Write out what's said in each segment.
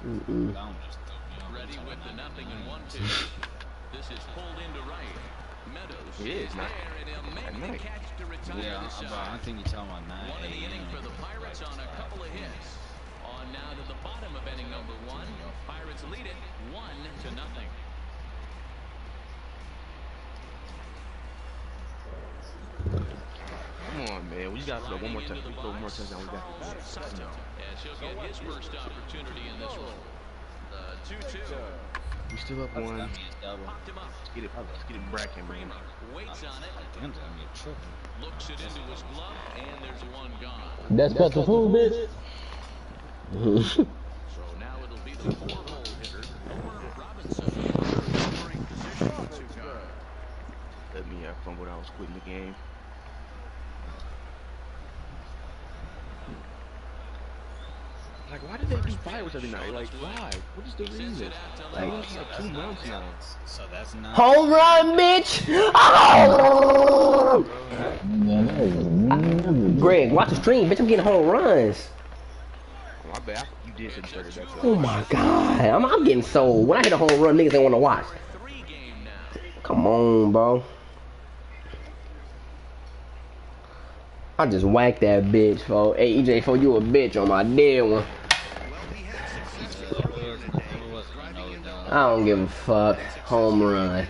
Ready with the 0-1 pitch. This is pulled into right. Meadows is there, and he'll make the catch to retire the shot. I think you're talking about 9. One in the inning for the Pirates on a couple of hits. On now to the bottom of inning number 1. Pirates lead it 1-0. Come on, man. We got to throw one more time. We throw one more touchdown. We got to Sato, as he'll get his first opportunity in this one. The 2-2. We still up one. Let's get it bracking, man. Waits on it. Looks it into his glove, and there's one gone. That's special food, bitch. So now it'll be the 4-hole hitter, Robinson. Let me have fun when I was quitting the game. Like, why do they do fireworks every night? Like, why? What is the reason? Like 2 months now. So that's not home run, bitch! Oh! Greg, watch the stream, bitch. I'm getting home runs. My bad. You did say 30. Oh my god, I'm getting sold. When I hit a home run, niggas don't want to watch. Come on, bro. I just whacked that bitch, fo. Hey, EJ, fo, you a bitch on my dead one. I don't give a fuck. Home run.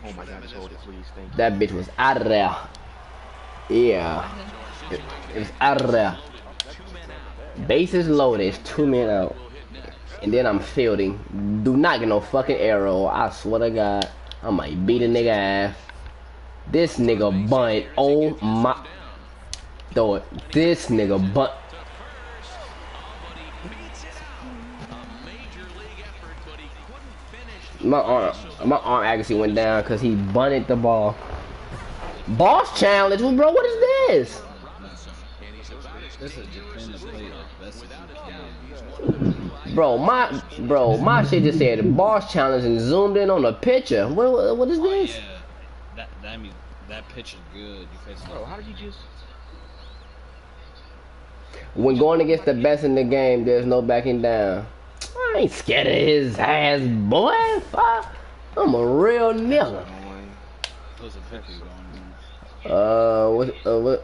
Oh my god, just hold it, please. Thank you. That bitch was out of there. Yeah. It was out of there. Bases loaded, 2 men out. And then I'm fielding. Do not get no fucking arrow. I swear to God, I might beat a nigga ass. This nigga bunt. Oh my. Throw it. This nigga bunt. My arm accuracy went down because he bunted the ball. Boss challenge, bro. What is this? Bro, my shit just said boss challenge and zoomed in on the picture. What is this? Yeah, that means that picture's good. Bro, how did you just? When going against the best in the game, there's no backing down. I ain't scared of his ass, boy. Fuck. I'm a real nigga.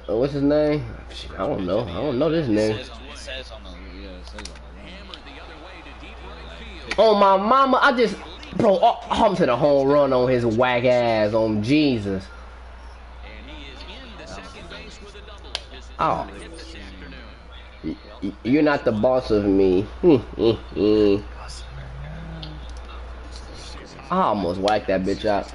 What's his name? I don't know. I don't know this name. Oh my mama, I just, bro, I'm to the home run on his whack ass on Jesus. Oh, you're not the boss of me. I almost whacked that bitch out.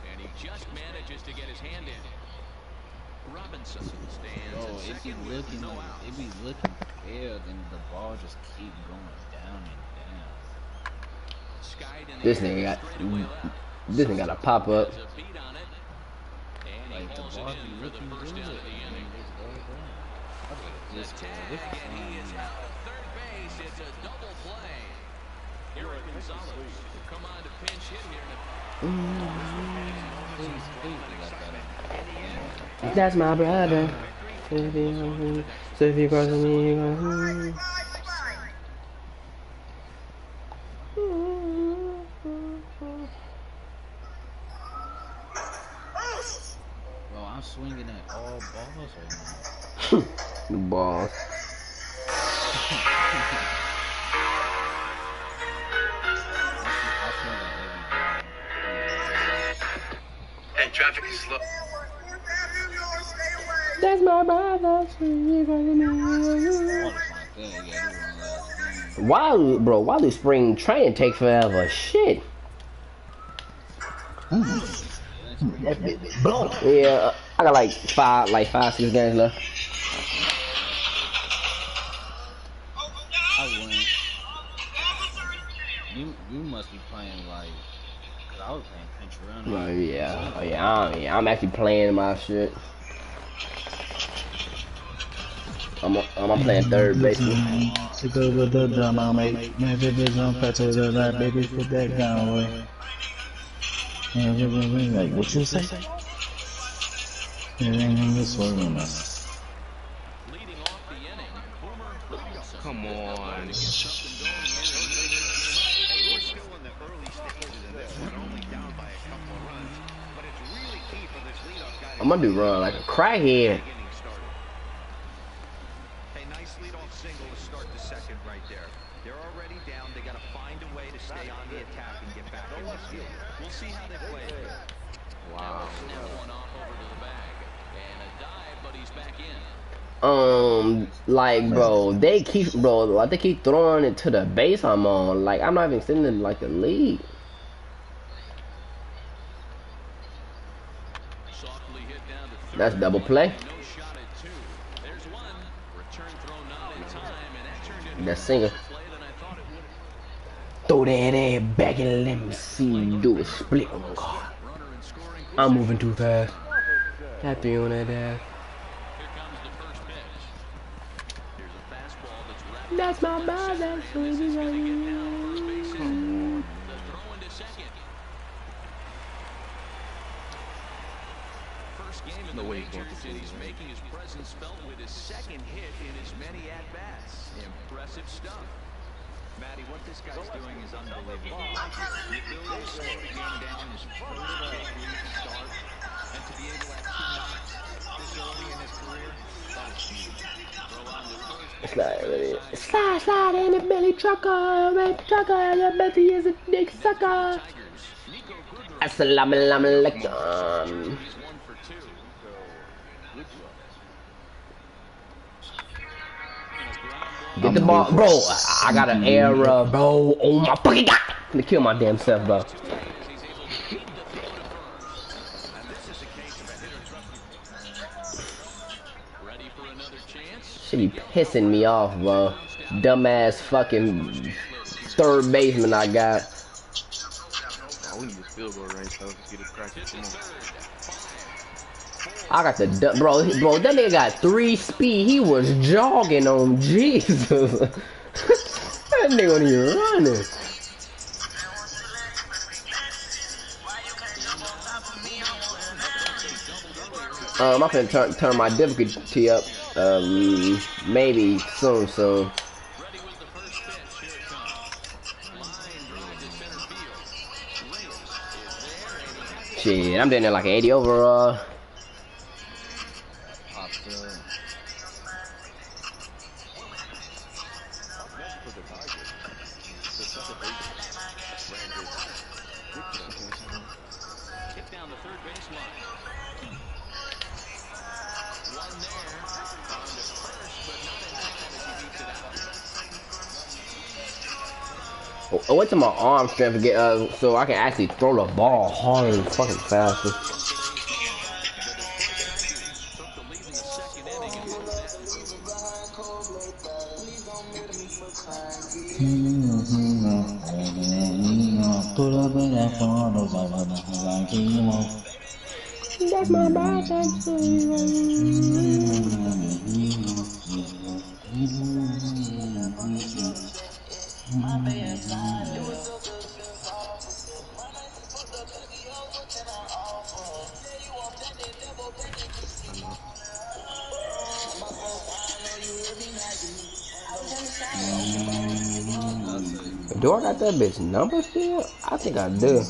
And he just manages to get his hand in. Robinson stands at second with no out. It be looking fair, then the ball just keep going down and down. This nigga got a pop up. Like the ball be looking good. This tag, and he is out at third base. It's a double play. Eric Gonzalez will come on to pinch hit here. That's my brother. So if you cross me, you Bro, I'm swinging at all balls right now. balls. Hey, traffic is slow. That's my brother. Why do spring training take forever? Shit. Yeah, I got like five, 6 games left. I wouldn't. You must be playing like, cause I was playing pinch run. Yeah, I'm actually playing my shit. I'm playing third base. To go with the drama, mate. Man, bitches on fat to the right, baby, put that gun away. Like, what you say? It ain't in this one, man. Come on. I'm gonna do run like a crackhead. A nice leadoff single to start the second right there. They're already down. They got to find a way to stay on the attack and get back in this field. We'll see how they play it. Wow. One off over to the bag. And a dive, but he's back in. Like, bro, they keep throwing it to the base I'm on. Like, I'm not even sitting in like the lead. That's double play. That singer. Throw that ass back and let me see you do a split. Oh God. I'm moving too fast. Happy on that ass. That's my bad. That's No way he's going to he's making his presence felt with his second hit in as many at-bats. Impressive stuff. Matty, what this guy's doing is unbelievable. The ability to slow the game down, his first big league start, and to be able to have 2 knocks this early in his career, that is huge. Throw on the first. Slide in the belly trucker, red trucker, your Betty is a dick sucker. Assalamu alaikum. Get the ball, bro. I got an error, bro. Oh my fucking god! I'm gonna kill my damn self, bro. Should be pissing me off, bro. Dumbass fucking third baseman I got. Oh, we need a field goal right, so let's get it practice. I got the bro. That nigga got 3 speed. He was jogging on Jesus. That nigga wasn't even running. I'm finna turn my difficulty up. Maybe soon. Shit, I'm doing it like an 80 overall. I went to my arm strength to get so I can actually throw the ball harder and fucking faster. That's my bad. Do I got that bitch number still? I think I do.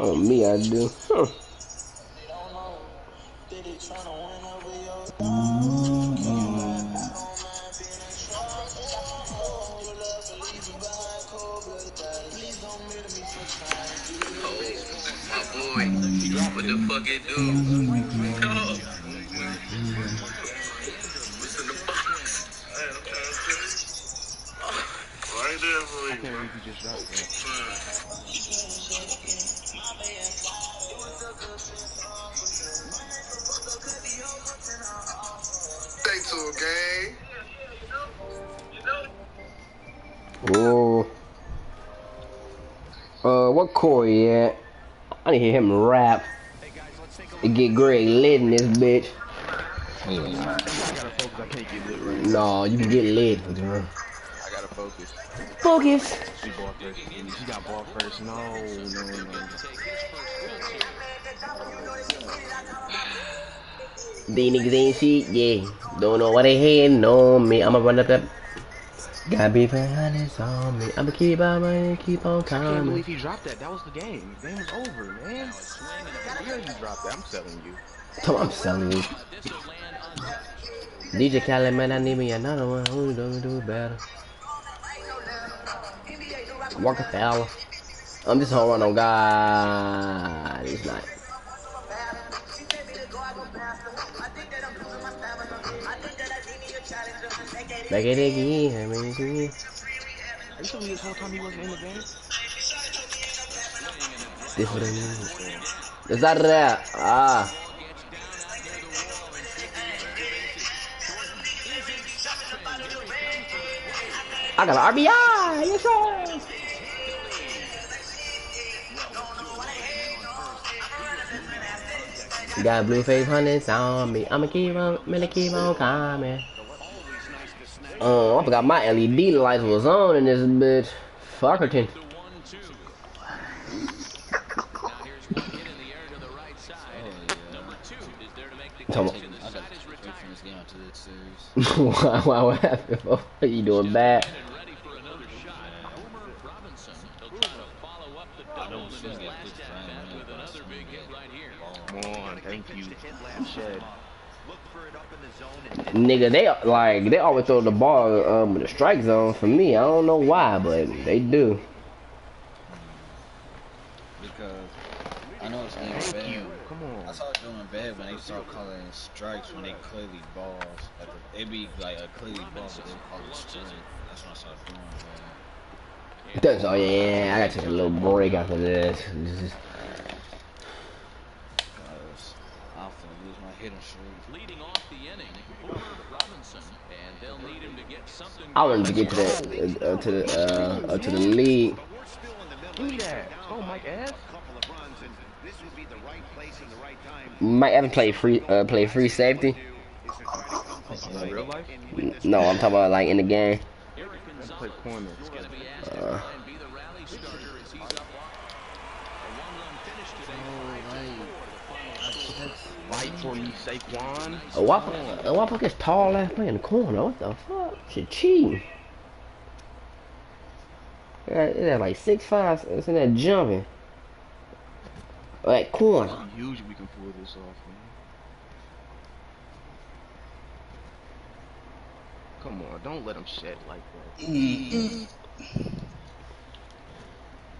Oh, me, I do. Huh. What the fuck it do? What's in the box? Right there for you. Okay, you just dropped that. Stay tuned, gang. Oh. What Corey at? I need to hear him rap. To get Greg lit in this bitch. I gotta focus. I can't get lit right now. No, you can get lit, bro. I gotta focus. Focus. She ball first. She got ball first. No. These niggas ain't shit, yeah. Don't know what they hating on me. I'ma run up that. Gotta be honest on me. I'ma keep on running, keep on I can't coming. believe he dropped that. That was the game. The game was over, man. Yeah, you dropped that. I'm telling you. I'm selling you. DJ Khaled, man, I need me another one. Who do better? Walker Fowler. I'm just home run on God. It's not. Back it again. I mean, Are you telling me this whole time he wasn't in the game? this what I mean. Is that there? Ah. I got an RBI. Yes, sir. Got blue face hundreds on me. I'ma keep on coming. I forgot my LED lights was on in this bitch. Fuckerton. Why what happened? What are you doing bad? Come on, thank you. Shed. Nigga, they always throw the ball in the strike zone for me. I don't know why, but they do. Because I know it's getting Thank bad. you. Come on. I saw it doing bad when they start calling strikes when they clearly balls. Like it be like a clearly ball, but they call it strike. That's when I started doing bad. That's all. Yeah, I gotta take a little break after this. Because I'm finna lose my hitting streak. Leading off the inning, Robinson, and they'll need him to get something. I wanted to get to the league. Give me that. Oh, Mike F. Mike Evans play free safety. In real life? No, I'm talking about like in the game. Let's play corner. Fight for me, Saquon. Why fuck is tall ass playing in the corner? What the fuck? Shit cheating. It's like 6'5", it's in there jumping. That corner. Usually we can pull this off, man. Come on, don't let him shed like that.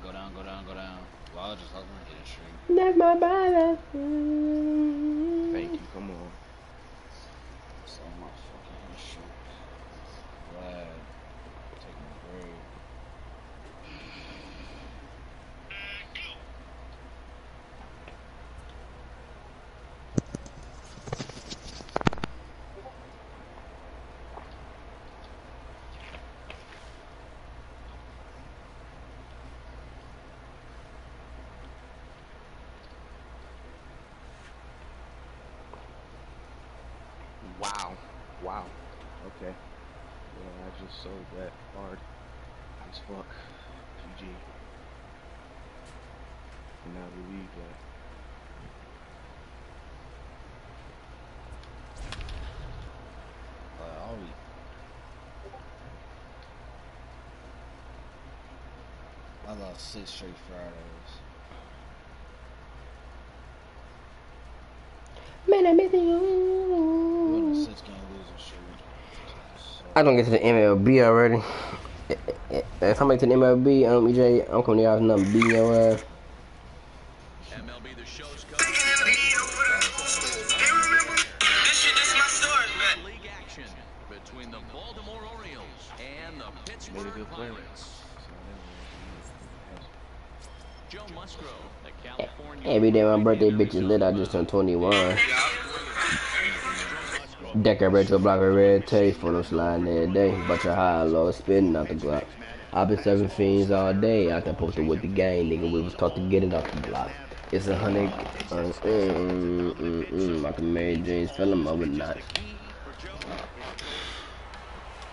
Go down, go down, go down. Well, I was just hoping to hit a streak. That's my brother. Thank you, come on. So my fucking streak. Glad. Taking a break. Wow. Okay. Yeah, I just sold that hard as fuck. GG. Now relieve that. I lost 6 straight Fridays. Man, I miss you. What a 6-game losing streak. I don't get to the MLB already. If I make to the MLB, EJ, I'm coming out and I'm beating your ass. MLB the show's league action between the Baltimore Orioles and the Pittsburgh Pirates. Joe Musgrove, the California. Every day my birthday bitch is lit, I just turned 21. Decorate your block with red tape for no sliding every day. Bunch of high low spinning out the block. I've been serving fiends all day. I can post it with the gang, nigga. We was taught to get it off the block. It's 100. Michael Mary James fell in love with not.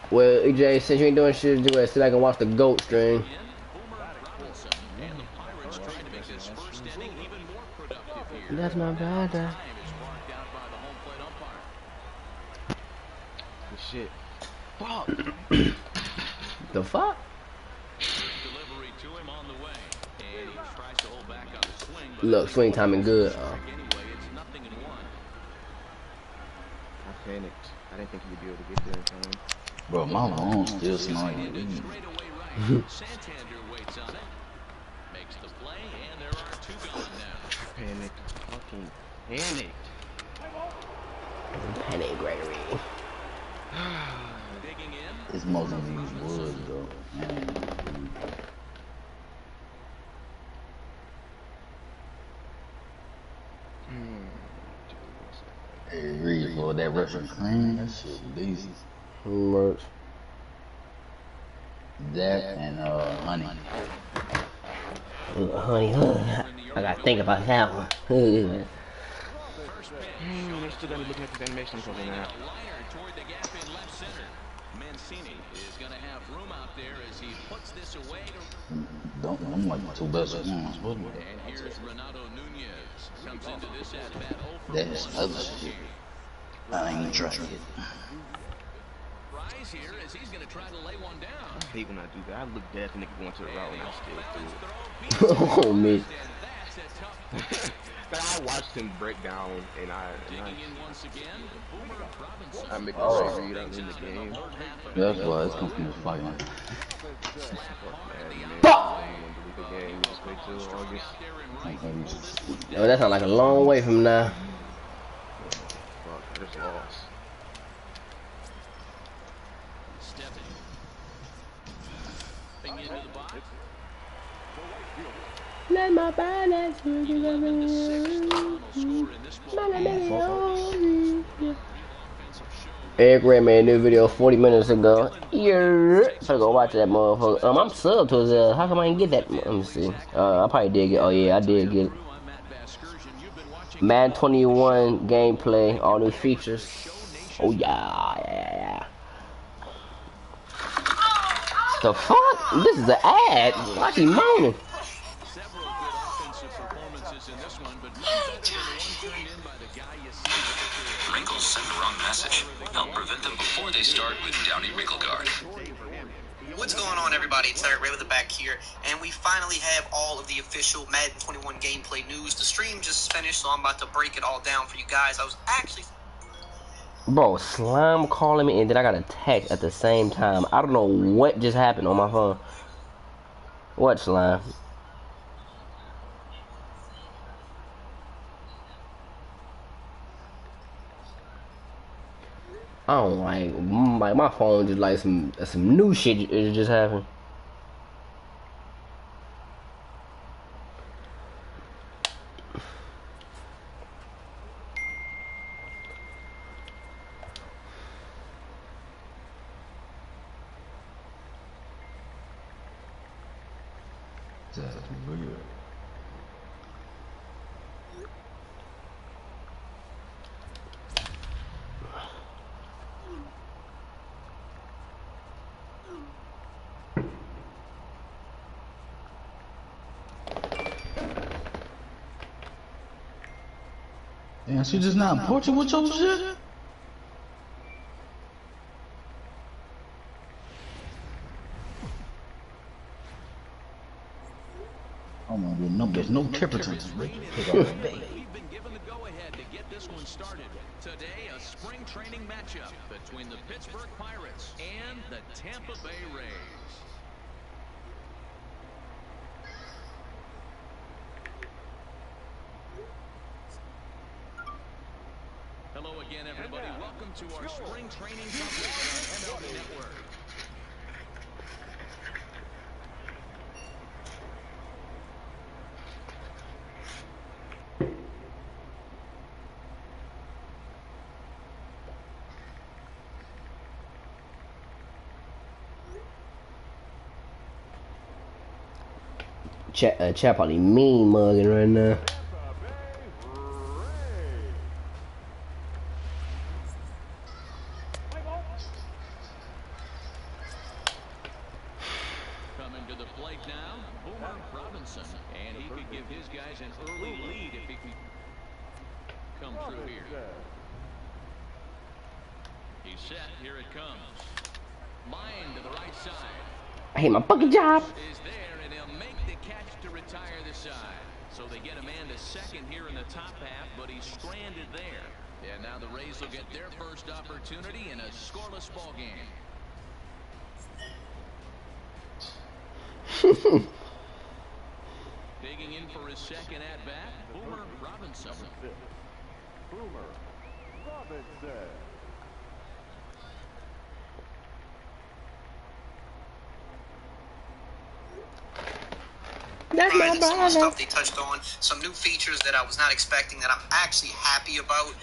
Well, EJ, since you ain't doing shit, do it. Sit back and watch the GOAT stream. That's my brother. Good shit. Fuck. The fuck? Look, swing timing good. I panicked. I didn't think he would be able to get there in time. Bro, my lungs still snoring. Panicked. Fucking panicked. Panic Gregory. It's most of these woods, though. Hey, Reed, boy, that Russian cream, that shit decent. Merch. That and honey. Honey, I gotta think about that one. They still gotta be looking at the animation for now. Don't, I'm like two best ones. What? That's other shit. I ain't gonna try it. Here as he's going to try to lay one down. I hate when I do that. I look dead at the nigga going to the route and I still do it. Oh, man. I watched him break down and I make the read out in the game. That's why it's confused fighting. Fuck! Yo, that sounds like a long way from now. Fuck, I just lost. Let my body Eric Red made a new video 40 minutes ago. Yeah, so go watch that motherfucker. I'm subbed to his how come I didn't get that? Let me see. I probably did get. Oh yeah, I did get it. Madden 21 gameplay, all new features. Oh yeah. The fuck? This is an ad. Why he moaning? Wrinkles send the wrong message. Help prevent them before they start with Downy Wrinkle Guard. What's going on, everybody? It's Eric Ray with the back here, and we finally have all of the official Madden 21 gameplay news. The stream just finished, so I'm about to break it all down for you guys. I was actually... Bro, Slime calling me, and then I got a text at the same time. I don't know what just happened on my phone. What, Slime? I don't like my phone just like some new shit just happened. That's weird. Damn, she just not portrait with your shit? Oh my god, no, there's no temperature. We've been given the go-ahead to get this one started. Today, a spring training matchup between the Pittsburgh Pirates and the Tampa Bay Rays. Hello again, everybody. Welcome to our spring training coverage on MLB Network. Chat probably mean mugging right now. To the plate now, Boomer Robinson. And he could give his guys an early lead if he can come through here. He's set. Here it comes. Line to the right side. I hate my fucking job. Is there, and he'll make the catch to retire the side. So they get a man to second here in the top half, but he's stranded there. And now the Rays will get their first opportunity in a scoreless ball game. Digging in for his second at-bat, Boomer Robinson. Boomer Robinson. That's my some of the brother. stuff they touched on, some new features that I was not expecting that I'm actually happy about.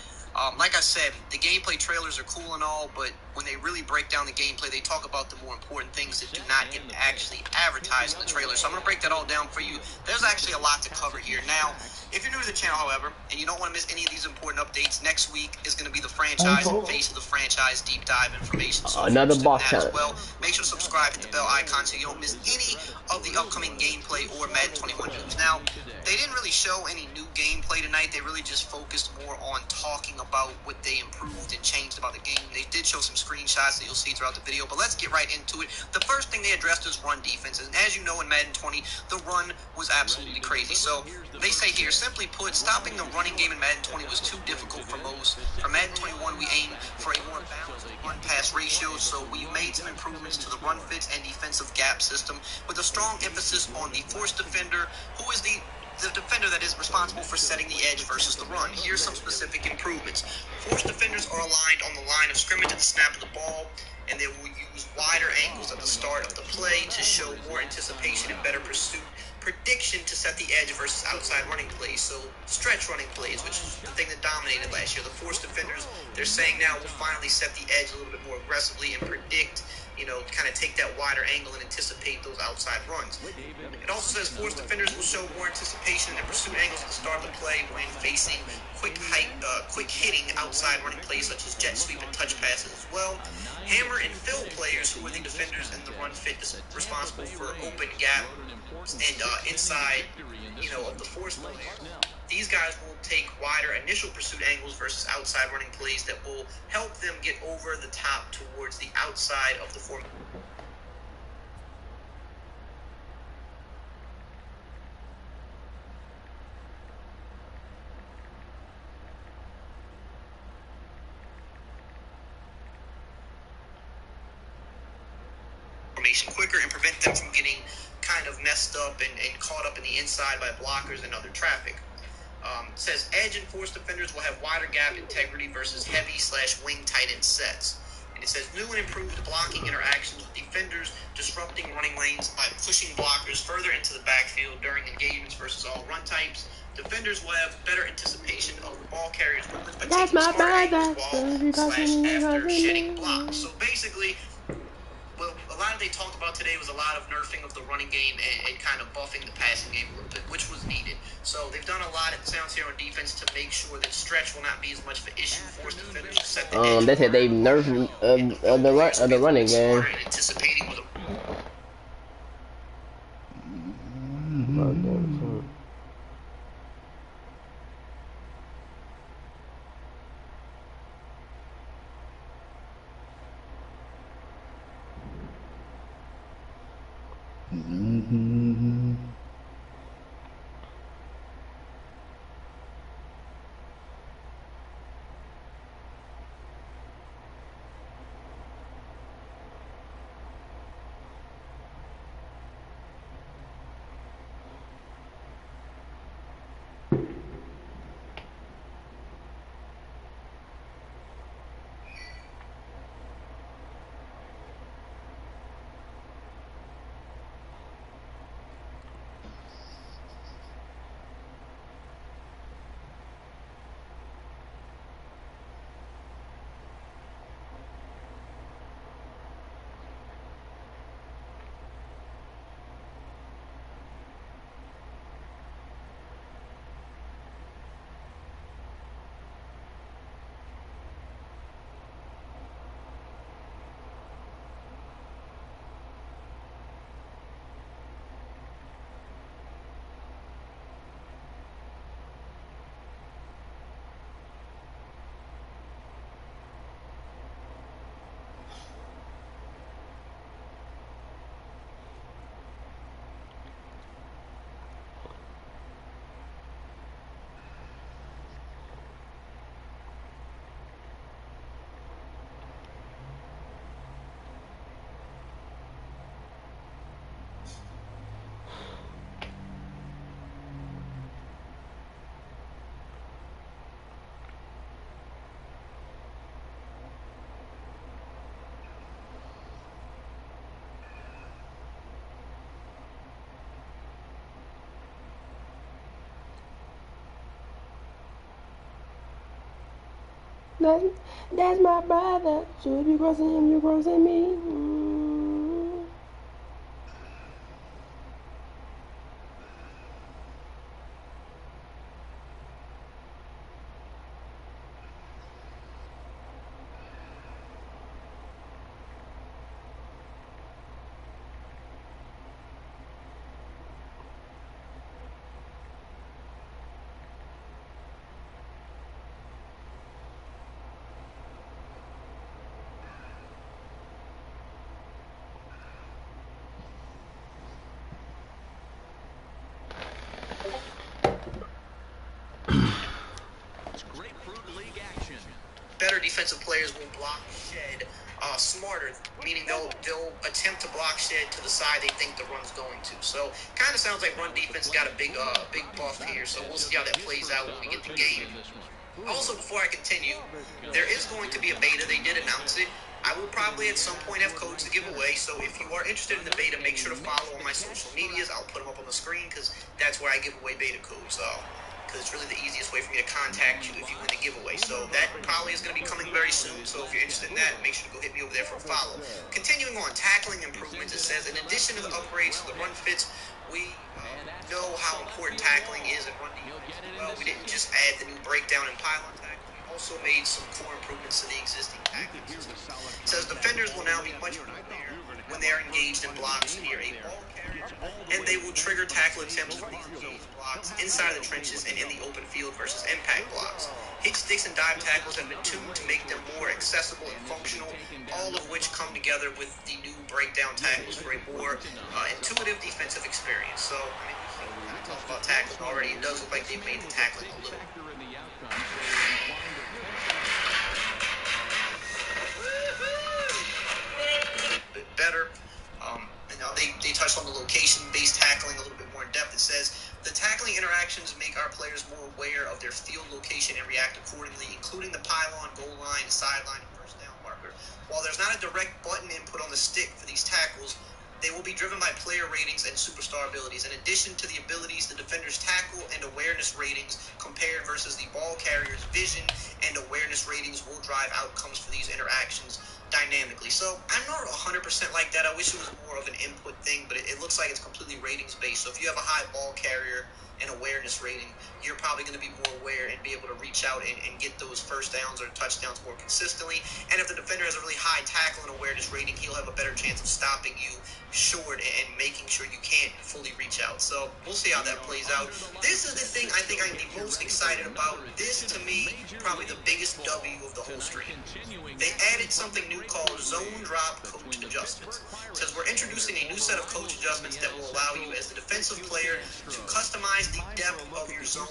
Like I said, the gameplay trailers are cool and all, but when they really break down the gameplay, they talk about the more important things that do not get actually advertised in the trailer. So I'm going to break that all down for you. There's actually a lot to cover here. Now, if you're new to the channel, however, and you don't want to miss any of these important updates, next week is going to be the franchise and face of the franchise deep dive information. So Another boss that as challenge. well. Make sure to subscribe, hit the bell icon so you don't miss any of the upcoming gameplay or Madden 21 news. Now, they didn't really show any new gameplay tonight. They really just focused more on talking about what they improved and changed about the game. They did show some screenshots that you'll see throughout the video, but let's get right into it. The first thing they addressed is run defense, and as you know, in Madden 20, the run was absolutely crazy. So they say here, simply put, stopping the running game in Madden 20 was too difficult for most. For Madden 21, we aim for a more balanced run-pass ratio, so we made some improvements to the run fits and defensive gap system with a strong emphasis on the force defender, who is the defender that is responsible for setting the edge versus the run. Here's some specific improvements. Force defenders are aligned on the line of scrimmage at the snap of the ball, and they will use wider angles at the start of the play to show more anticipation and better pursuit prediction to set the edge versus outside running plays. So stretch running plays, which is the thing that dominated last year. The force defenders, they're saying now, will finally set the edge a little bit more aggressively and predict, kind of take that wider angle and anticipate those outside runs. It also says force defenders will show more anticipation and pursuit angles at the start of the play when facing quick hitting outside running plays such as jet sweep and touch passes as well. Hammer and fill players, who are the defenders in the run fit responsible for open gap and inside, of the force player. These guys will take wider initial pursuit angles versus outside running plays that will help them get over the top towards the outside of the formation. Quicker and prevent them from getting kind of messed up and caught up in the inside by blockers and other traffic. It says edge and force defenders will have wider gap integrity versus heavy/wing tight end sets. And it says new and improved blocking interactions with defenders, disrupting running lanes by pushing blockers further into the backfield during engagements versus all run types. Defenders will have better anticipation of the ball carrier's movement by taking smart angles while/after shedding blocks. So basically, well, a lot they talked about today was a lot of nerfing of the running game and kind of buffing the passing game a little bit, which was needed. So they've done a lot, it sounds here, on defense to make sure that stretch will not be as much of an issue. Force defenders will set the edge. They said they nerfed the running game. Anticipating with a That's my brother. So if you crossing him, you crossing me. Better defensive players will block shed smarter, meaning they'll attempt to block shed to the side they think the run's going to. So kind of sounds like run defense got a big buff here. So we'll see how that plays out when we get the game. Also, before I continue, there is going to be a beta. They did announce it. I will probably at some point have codes to give away. So if you are interested in the beta, make sure to follow on my social medias. I'll put them up on the screen because that's where I give away beta codes. Because it's really the easiest way for me to contact you if you win a giveaway. So that probably is going to be coming very soon. So if you're interested in that, make sure to go hit me over there for a follow. Continuing on, tackling improvements, it says, in addition to the upgrades to the run fits, we know how important tackling is in run defense. Well, we didn't just add the new breakdown and pylon tackling. We also made some core improvements to the existing tackling system. It says defenders will now be much more aware when they are engaged in blocks near a ball carrier, and they will trigger tackle attempts for these engaged blocks inside of the trenches and in the open field versus impact blocks. Hit sticks and dive tackles have been tuned to make them more accessible and functional, all of which come together with the new breakdown tackles for a more intuitive defensive experience. So, I mean, I talked about tackling already. It does look like they've made the tackling a little bit better. They touched on the location-based tackling a little bit more in depth. It says, the tackling interactions make our players more aware of their field location and react accordingly, including the pylon, goal line, sideline, and first down marker. While there's not a direct button input on the stick for these tackles, they will be driven by player ratings and superstar abilities. In addition to the abilities, the defender's tackle and awareness ratings compared versus the ball carrier's vision and awareness ratings will drive outcomes for these interactions dynamically. So I'm not 100% like that. I wish it was more of an input thing, but it looks like it's completely ratings based. So if you have a high ball carrier and awareness rating, you're probably going to be more aware and be able to reach out and get those first downs or touchdowns more consistently. And if the defender has a really high tackle and awareness rating, he'll have a better chance of stopping you short and making sure you can't fully reach out. So we'll see how that plays out. This is the thing I think I'm the most excited about. This, to me, probably the biggest W of the whole stream. They added something new called zone drop coach adjustments. It says we're introducing a new set of coach adjustments that will allow you as the defensive player to customize the depth of your zone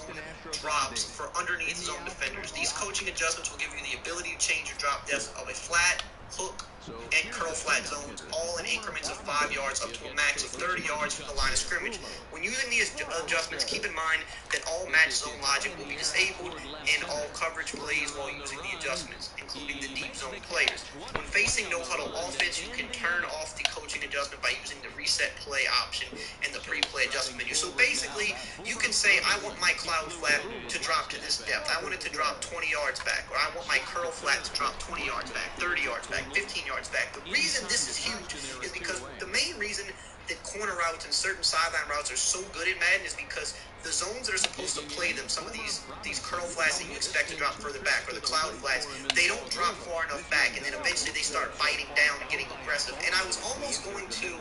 drops for underneath zone defenders. These coaching adjustments will give you the ability to change your drop depth of a flat, hook, and curl flat zones, all in increments of 5 yards up to a max of 30 yards from the line of scrimmage. When using these adjustments, keep in mind that all match zone logic will be disabled in all coverage plays while using the adjustments, including the deep zone players. When facing no huddle offense, you can turn off the coaching adjustment by using the reset play option and the pre-play adjustment menu. So basically, you can say, I want my cloud flat to drop to this depth. I want it to drop 20 yards back, or I want my curl flat to drop 20 yards back, 30 yards back, 15 yards back. The reason this is huge is because the main reason that corner routes and certain sideline routes are so good in Madden is because the zones that are supposed to play them, some of these curl flats that you expect to drop further back, or the cloud flats, they don't drop far enough back, and then eventually they start biting down and getting aggressive. And I was almost going to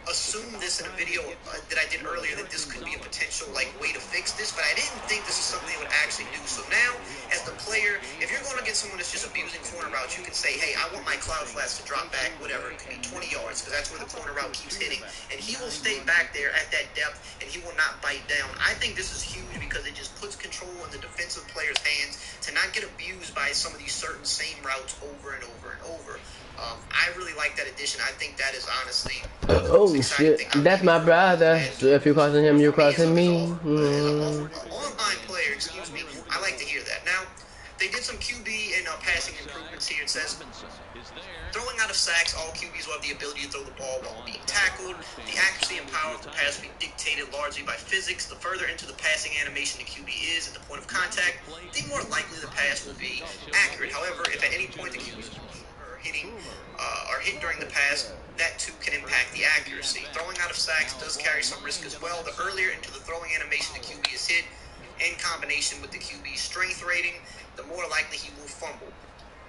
assume this in a video that I did earlier, that this could be a potential way to fix this, but I didn't think this is something they would actually do. So now, as the player, if you're going to get someone that's just abusing corner routes, you can say, hey, I want my cloud flats to drop back, whatever, it could be 20 yards, because that's where the corner route keeps hitting, and he will stay back there at that depth, and he will not bite down. I think this is huge because it just puts control in the defensive player's hands to not get abused by some of these certain same routes over and over and over. I really like that addition. I think that is honestly oh shit, that's my brother. So if you're crossing him, you're crossing me. Online player, excuse me. I like to hear that. Now, they did some QB and passing improvements here. It says, throwing out of sacks, all QBs will have the ability to throw the ball while being tackled. The accuracy and power of the pass will be dictated dictated largely by physics. The further into the passing animation the QB is at the point of contact, the more likely the pass will be accurate. However, if at any point the QB are hit during the pass, that too can impact the accuracy. Throwing out of sacks does carry some risk as well. The earlier into the throwing animation the QB is hit, in combination with the QB's strength rating, the more likely he will fumble.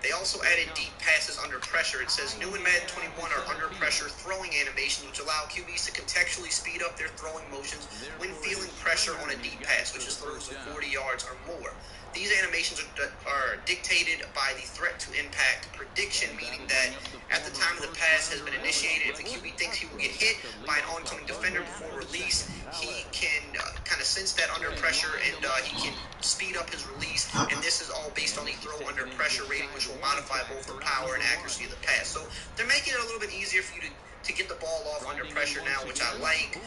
They also added deep passes under pressure. It says new in Madden 21 are under pressure throwing animations, which allow QBs to contextually speed up their throwing motions when feeling pressure on a deep pass, which is throws of 40 yards or more. These animations are dictated by the threat to impact prediction, meaning that at the time of the pass has been initiated, if the QB thinks he will get hit by an oncoming defender before release, he can kind of sense that under pressure and he can speed up his release. And this is all based on the throw under pressure rating, which will modify both the power and accuracy of the pass. So they're making it a little bit easier for you to get the ball off under pressure now, which I like.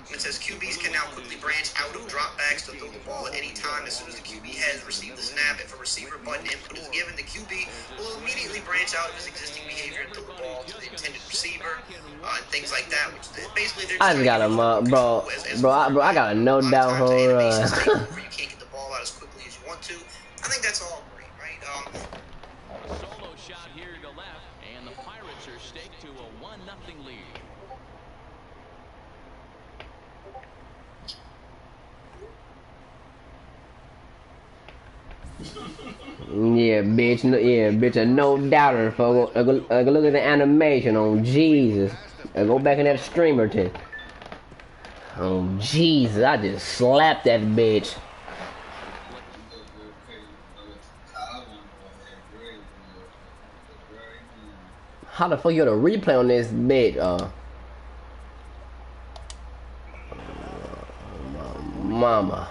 It says QBs can now quickly branch out of dropbacks to throw the ball at any time as soon as the QB has received the snap. If a receiver button input is given, the QB will immediately branch out of his existing behavior and throw the ball to the intended receiver and things like that. Which basically they're just I just got a bro. I got a no doubt home run. You can't get the ball out as quickly as you want to. I think that's all great, right? Solo shot here to left, and the Pirates are staked to a 1-0 lead. Yeah, bitch. Yeah, bitch. A no doubter. Folks. Look at the animation on Jesus. Go back in that streamerton. Oh Jesus! I just slapped that bitch. How the fuck you got a replay on this bitch? Mama.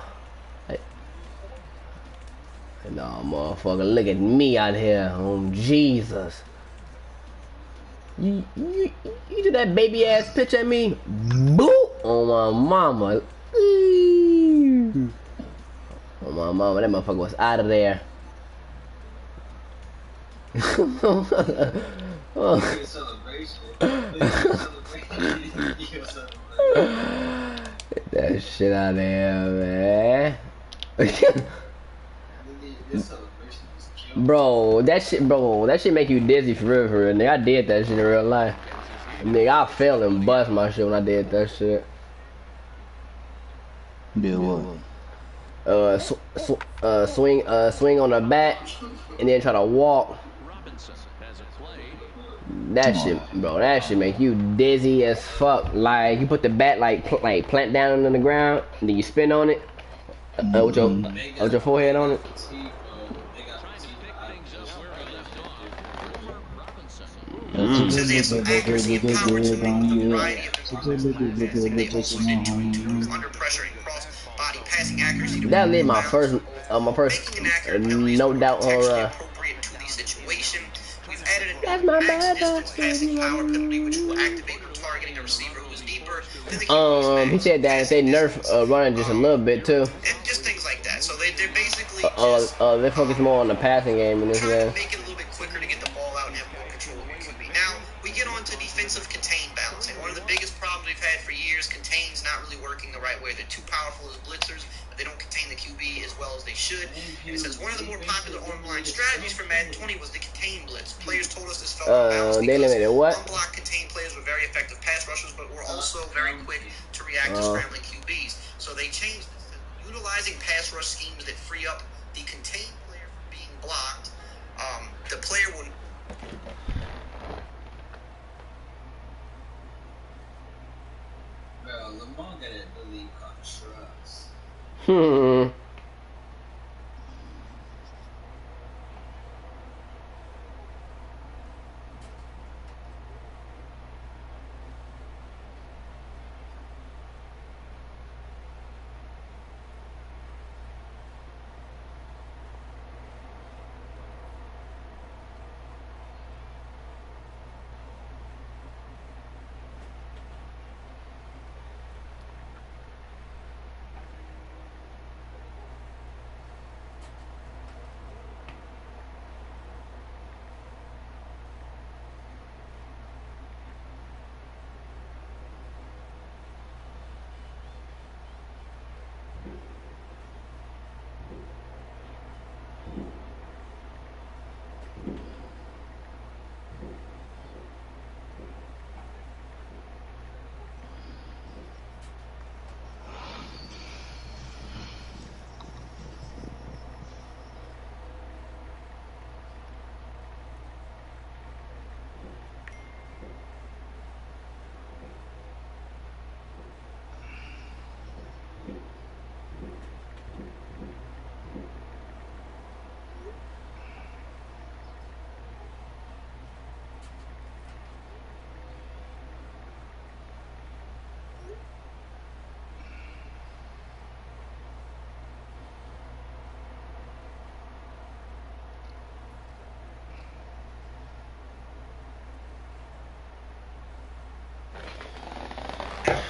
No, motherfucker, look at me out here. Oh, Jesus. You did that baby ass pitch at me? Boo! On my mama. On my mama, that motherfucker was out of there. Get that shit out of there, man. Bro, that shit make you dizzy for real, nigga. I did that shit in real life. Nigga, I fell and bust my shit when I did that shit. Did what? Swing on the bat and then try to walk. That shit, bro, that shit make you dizzy as fuck. Like, you put the bat like plant down on the ground and then you spin on it with your forehead on it. Since he has some accuracy and power to make the variety of they also did 22 under pressure and cross body passing accuracy. That lit my first no doubt horror. Appropriate to the situation. We've added a That's my max bad distance passing power penalty, which will activate when targeting a receiver who is deeper than the he said that they nerf running just a little bit too. And just things like that. So they're basically they focus more on the passing game in this game. Make it a little bit quicker to get the ball out and have more control of QB. Now we get on to defensive contain balancing. One of the biggest problems we've had for years, contain's not really working the right way. They're too powerful as blitzers, but they don't contain the QB as well as they should. And it says one of the more popular online strategies for Madden 20 was the contain blitz. Players told us this felt unbalanced they limited what? Unblocked contain players were very effective pass rushers, but were also very quick to react to scrambling QBs. So they changed this. Utilizing pass rush schemes that free up the contain player from being blocked. The player will. Bro, Lamar got that ability called trust.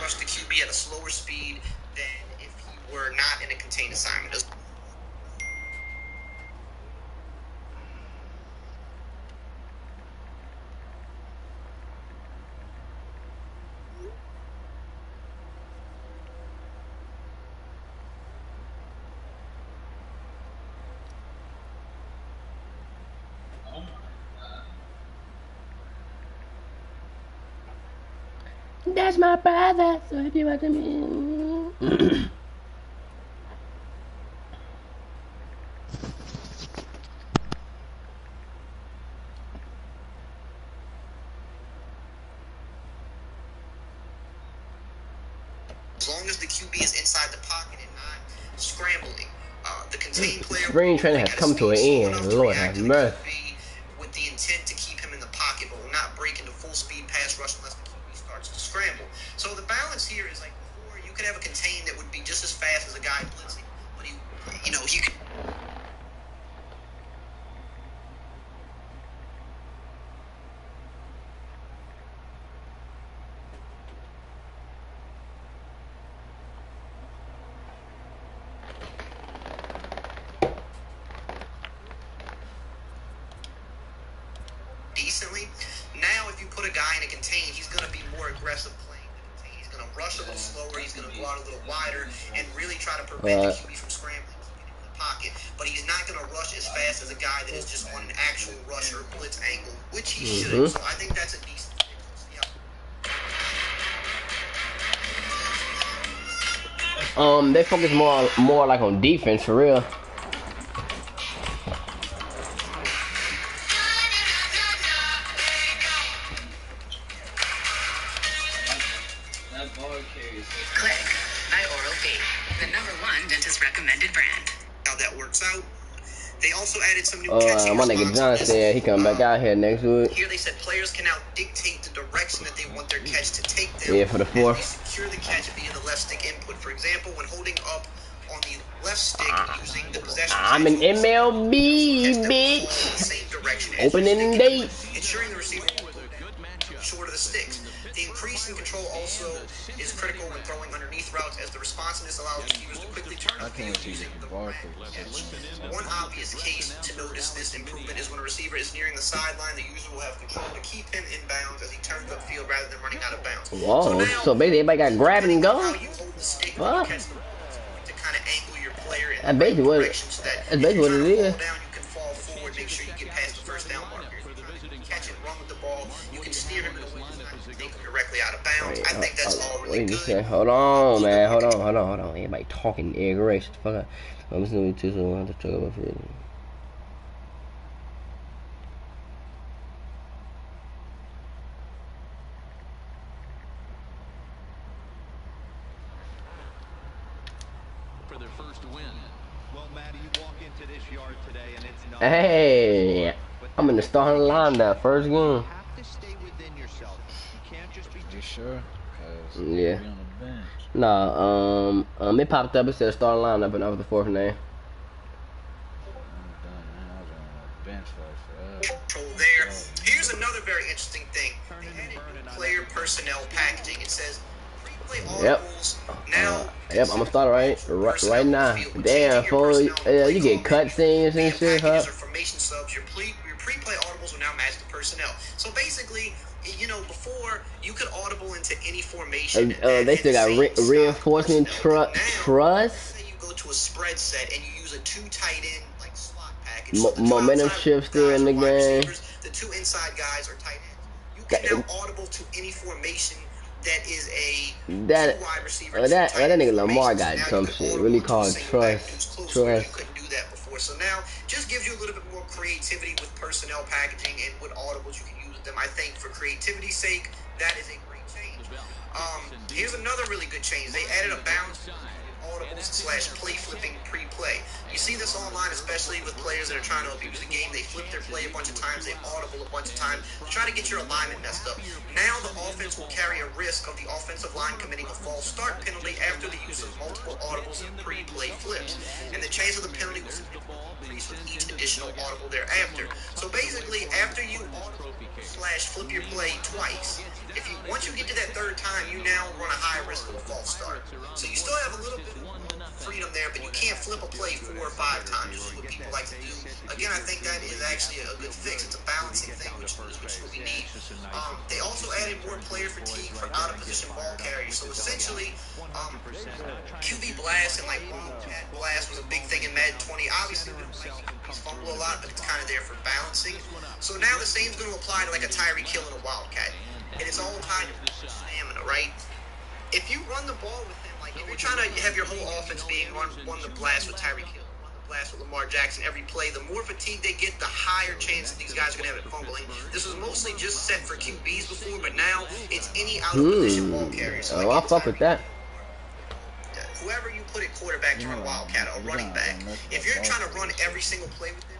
rush the QB at a slower speed than if he were not in a contained assignment. That's my brother, so if you want to me. As long as the QB is inside the pocket and not scrambling, the contained player. Spring training has come to an end. Lord have mercy. With the intent to keep him in the pocket, but will not break into full speed pass rush unless the QB starts to scramble. So the balance here is like before, you could have a contain that would be just as fast as a guy blitzing, but he could. Decently. Now, if you put a guy in a contain, he's going to be more aggressive playing the contain. He's going to rush a little slower. He's going to go out a little wider and really try to prevent the QB from scrambling to get into the pocket. But he's not going to rush as fast as a guy that is just on an actual rush or blitz angle, which he should. So I think that's a decent fix. Yeah. They focus more like on defense for real. Click by Oral-B, the #1 dentist recommended brand. How that works out. They also added some new my nigga John said he come back out here next week. Here they said players can now dictate the direction that they want their catch to take them. Yeah, for the fourth. They secure the catch via the left stick input. For example, when holding up on the left stick using the possession. I'm an MLB bitch. Same direction. Opening date. Ensuring the receiver short of the sticks. The increase in control also is critical when throwing underneath routes, as the responsiveness allows receivers to quickly turn the field using the catch. One obvious case to notice this improvement is when a receiver is nearing the sideline, the user will have control to keep him in bounds as he turns upfield rather than running out of bounds. Whoa, so basically everybody got grab and go? Fuck. To kind of angle your player in that's basically what it is. You can fall forward, make sure you get past the first down marker. Catch it, run with the ball. You can steer him in a way to take him directly out of bounds. I think that's all really good. Hold on, man. Hold on. Everybody talking egg race. Fuck up. I'm listening to so I have to talk about it. For their first win. Well, Matty, you walk into this yard today and it's not. Hey, I'm in the starting line that first game. You have to stay within yourself. You can't just be You sure? Yeah. Nah, it popped up. It said starting lineup, and that was the fourth name. Control there. Here's another very interesting thing. They added player personnel packaging. It says pre-play audibles. Now, I'm gonna start right now. Damn, fool, you get cutscenes and shit, huh? Formation subs. Your pre-play audibles will now match the personnel. So basically, before you could audible into any formation. They still got reinforcement trust. You go to a spread set and you use a 2 tight end like slot package. Momentum shift still in the game. The 2 inside guys are tight ends. You can now audible to any formation that is a 2 wide receiver. That nigga Lamar got some shit really called trust. You couldn't do that before. So now just gives you a little bit more creativity with personnel packaging and what audibles you can use with them. I think for creativity's sake, that is a great change. Here's another really good change. They added a bounce audibles slash play flipping pre-play. You see this online, especially with players that are trying to abuse the game. They flip their play a bunch of times, they audible a bunch of times to try to get your alignment messed up. Now the offense will carry a risk of the offensive line committing a false start penalty after the use of multiple audibles and pre-play flips. And the chance of the penalty will increase with each additional audible thereafter. So basically, after you audible slash flip your play twice, once you get to that third time, you now run a higher risk of a false start. So you still have a little bit of freedom there, but you can't flip a play 4 or 5 times, which is what people like to do. Again, I think that is actually a good fix. It's a balancing thing, which is what we need. They also added more player fatigue for out-of-position ball carriers. So essentially, QB blast and like wildcat blast was a big thing in Madden 20. Obviously, QBs fumble a lot, but it's kind of there for balancing. So now the same is going to apply to like a Tyreek Hill and a wildcat. And it's all tied to stamina, right? If you run the ball with him, like if you're trying to have your whole offense being run the blast with Tyreek Hill, run the blast with Lamar Jackson every play, the more fatigue they get, the higher chance that these guys are going to have it fumbling. This was mostly just set for QBs before, but now it's any out-of-position ball carrier. So I'll fuck with that. Whoever you put at quarterback to run wildcat or running back, if you're trying to run every single play with them,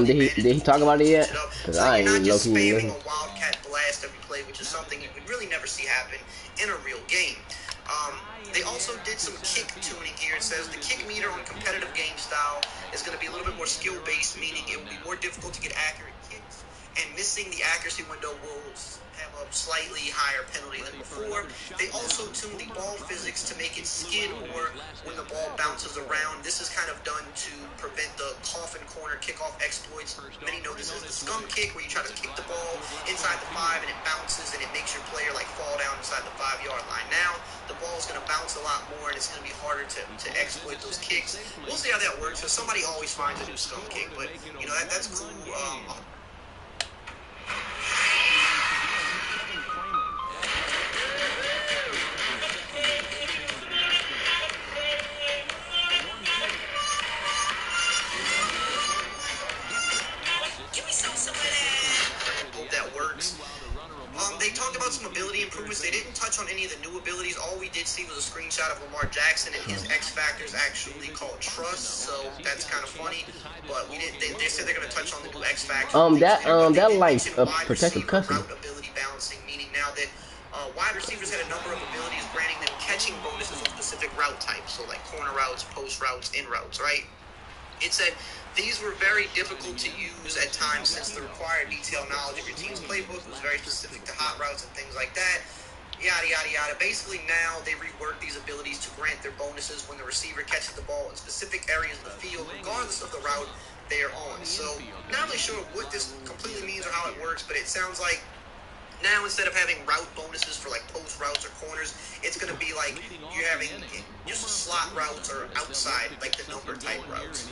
did he talk about it yet? Cause I ain't even low-key spamming a wildcat blast every play, which is something you would really never see happen in a real game. They also did some kick tuning here. It says the kick meter on competitive game style is going to be a little bit more skill-based, meaning it will be more difficult to get accurate kicks, and missing the accuracy window will have a slightly higher penalty than before. They also tuned the ball physics to make it skid more when the ball bounces around. This is kind of done to prevent the coffin corner kickoff exploits. Many know this as the scum kick, where you try to kick the ball inside the 5 and it bounces and it makes your player like fall down inside the 5-yard line. Now the ball is going to bounce a lot more and it's going to be harder to exploit those kicks. We'll see how that works. So somebody always finds a new scum kick, but you know that's cool. They talked about some ability improvements. They didn't touch on any of the new abilities. All we did see was a screenshot of Lamar Jackson, and his X factor is actually called Trust, so that's kind of funny. But we didn't. They said they're going to touch on the new X factor. That like protective custody. Route ability balancing, meaning now that wide receivers had a number of abilities granting them catching bonuses on specific route types, so like corner routes, post routes, in routes, right? It said these were very difficult to use at times since the required detailed knowledge of your team's playbook was very specific to hot routes and things like that. Yada, yada, yada. Basically, now they rework these abilities to grant their bonuses when the receiver catches the ball in specific areas of the field, regardless of the route they are on. So, not really sure what this completely means or how it works, but it sounds like now instead of having route bonuses for like post routes or corners, it's going to be like you're having just slot routes or outside, like the number type routes.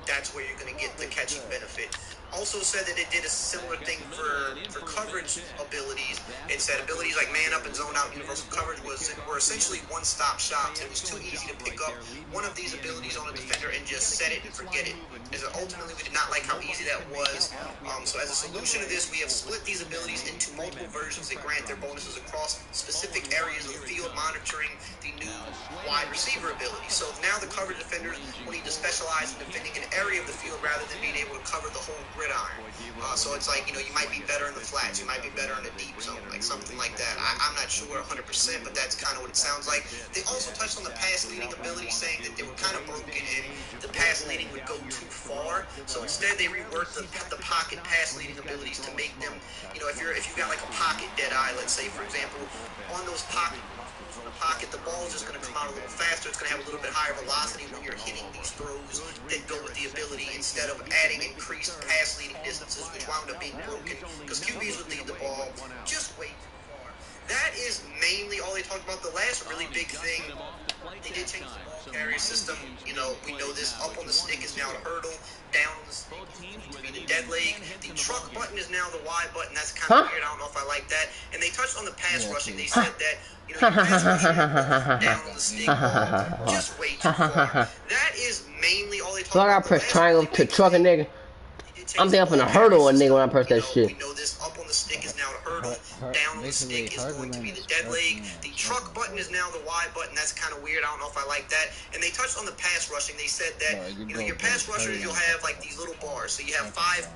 That's where you're going to get the catching benefit. Also said that it did a similar thing for coverage abilities. It said abilities like man up and zone out universal coverage were essentially one-stop shops. It was too easy to pick up one of these abilities on a defender and just set it and forget it. As ultimately, we did not like how easy that was. So as a solution to this, we have split these abilities into multiple versions that grant their bonuses across specific areas of the field, monitoring the new wide receiver ability. So now the coverage defenders will need to specialize in defending an area of the field rather than being able to cover the whole gridiron. So it's like, you might be better in the flats, you might be better in the deep zone, like something like that. I'm not sure 100%, but that's kind of what it sounds like. They also touched on the pass leading ability, saying that they were kind of broken and the pass leading would go too far. So instead they reworked the pocket pass leading abilities to make them, if you've got like a pocket dead eye, let's say, for example, on those pocket, the ball is just going to come out a little faster. It's going to have a little bit higher velocity when you're hitting these throws that go with the ability instead of adding increased pass leading distances, which wound up being broken because QBs would lead the ball just way too far. That is mainly all they talked about. The last really big thing, they did change the ball carrier system. We know this. Up on the stick is now the hurdle. Down on the stick to be the dead leg. The truck button is now the Y button. That's kind of weird. I don't know if I like that. And they touched on the pass rushing. They said that your pass rushing down on the stick just way too far. That is mainly all they talked about. So I gotta press triangle to truck a nigga. I'm thinking I'm finna hurdle a nigga when I press that shit. We know this. Up on the stick is now the hurdle. hurdle down on the stick is going to be the dead leg. The truck button is now the Y button. That's kind of weird. I don't know if I like that. And they touched on the pass rushing. They said that, you know, your pass rushers, you'll have like these little bars. So you have 5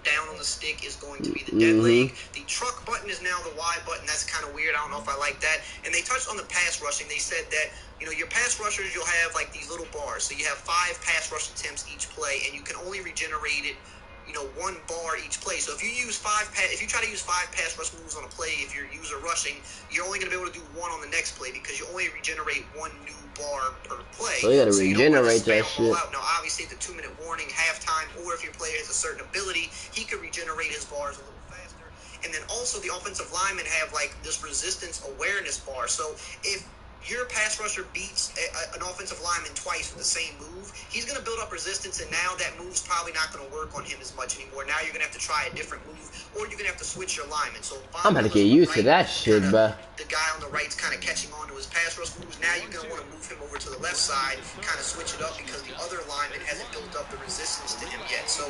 down on the stick is going to be the dead leg. The truck button is now the Y button. That's kind of weird. I don't know if I like that. And they touched on the pass rushing. They said that, you know, your pass rushers, you'll have like these little bars. So you have 5 pass rush attempts each play, and you can only regenerate it, you know, 1 bar each play. So if you use if you try to use 5 pass rush moves on a play, if you're user rushing, you're only going to be able to do 1 on the next play because you only regenerate 1 new bar per play. So you gotta regenerate that shit. Now, obviously, the 2-minute warning, halftime, or if your player has a certain ability, he could regenerate his bars a little faster. And then also the offensive linemen have like this resistance awareness bar. So if your pass rusher beats an offensive lineman twice with the same move, he's going to build up resistance, and now that move's probably not going to work on him as much anymore. Now you're going to have to try a different move, or you're going to have to switch your lineman. So I'm about to get used to that shit, bro. The guy on the right's kind of catching on to his pass rush moves. Now you're going to want to move him over to the left side, kind of switch it up because the other lineman hasn't built up the resistance to him yet. So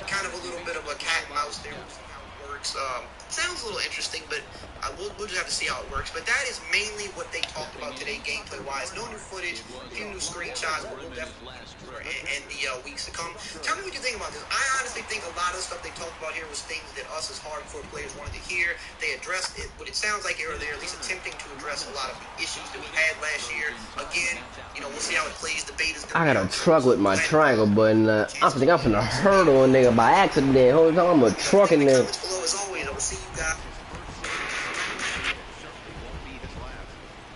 kind of a little bit of a cat and mouse there. We'll see how it works. Sounds a little interesting, but we'll just have to see how it works. But that is mainly what they talked about today, gameplay-wise. No new footage, a few new screenshots, but we'll definitely in the weeks to come. Tell me what you think about this. I honestly think a lot of the stuff they talked about here was things that us as hardcore players wanted to hear. They addressed it, but it sounds like they're at least attempting to address a lot of the issues that we had last year. Again, you know, we'll see how it plays. The beta's I got a truck with my triangle button. I think I'm finna hurdle a nigga by accident. Hold on, I'm a truck in there. As always, I will see you guys.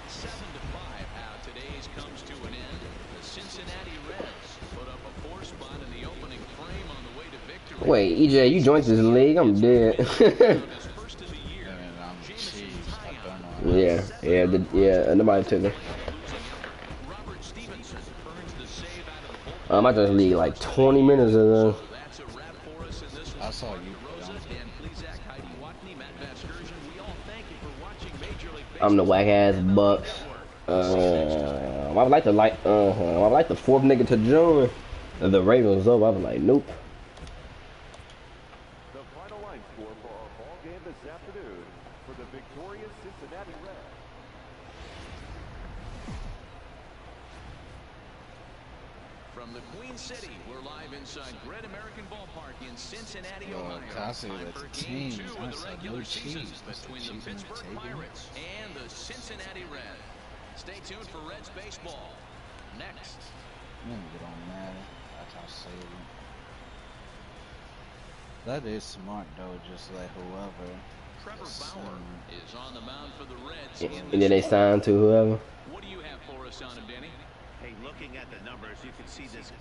7-5. Today's comes to an end. The Cincinnati Reds put up a 4 spot in the opening frame on the way to victory. Wait, EJ, you joined this league? I'm dead. Yeah, nobody took me. I just league like 20 minutes ago. I saw you. I'm the whack ass Bucks. I would like the 4th nigga to join. The Ravens up. I was like, nope. The final line score for our ball game this afternoon for the victorious Cincinnati Reds. From the Queen City, we're live inside Great American Ballpark in Cincinnati, Ohio. Time for Game 2 of the regular season between the Pittsburgh Pirates and the Cincinnati Reds. Stay tuned for Reds baseball. Next. It don't matter. That's how I say it. That is smart though. Just let whoever. Trevor Bauer is on the mound for the Reds. And then they signed to whoever. What do you have for us on him, Denny? Hey, looking at the numbers, you can see this.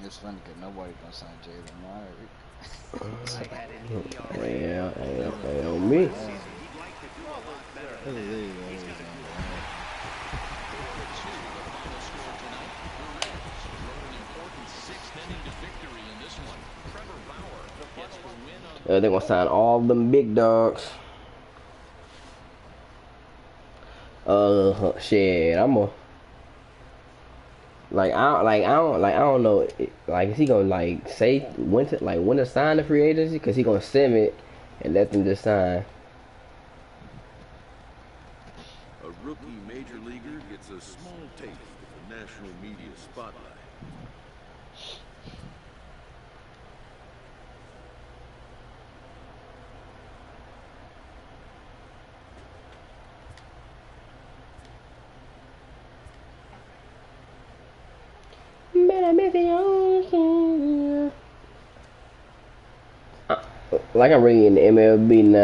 It's funny because nobody gonna sign Jalen Murray. Yeah, on me. They're gonna sign all them big dogs. Shit, I'm a I don't know. Is he gonna say when to sign the free agency? Cause he gonna send it and let them just sign. A rookie major leaguer gets a small taste of the national media spotlight. Like I'm reading the MLB now.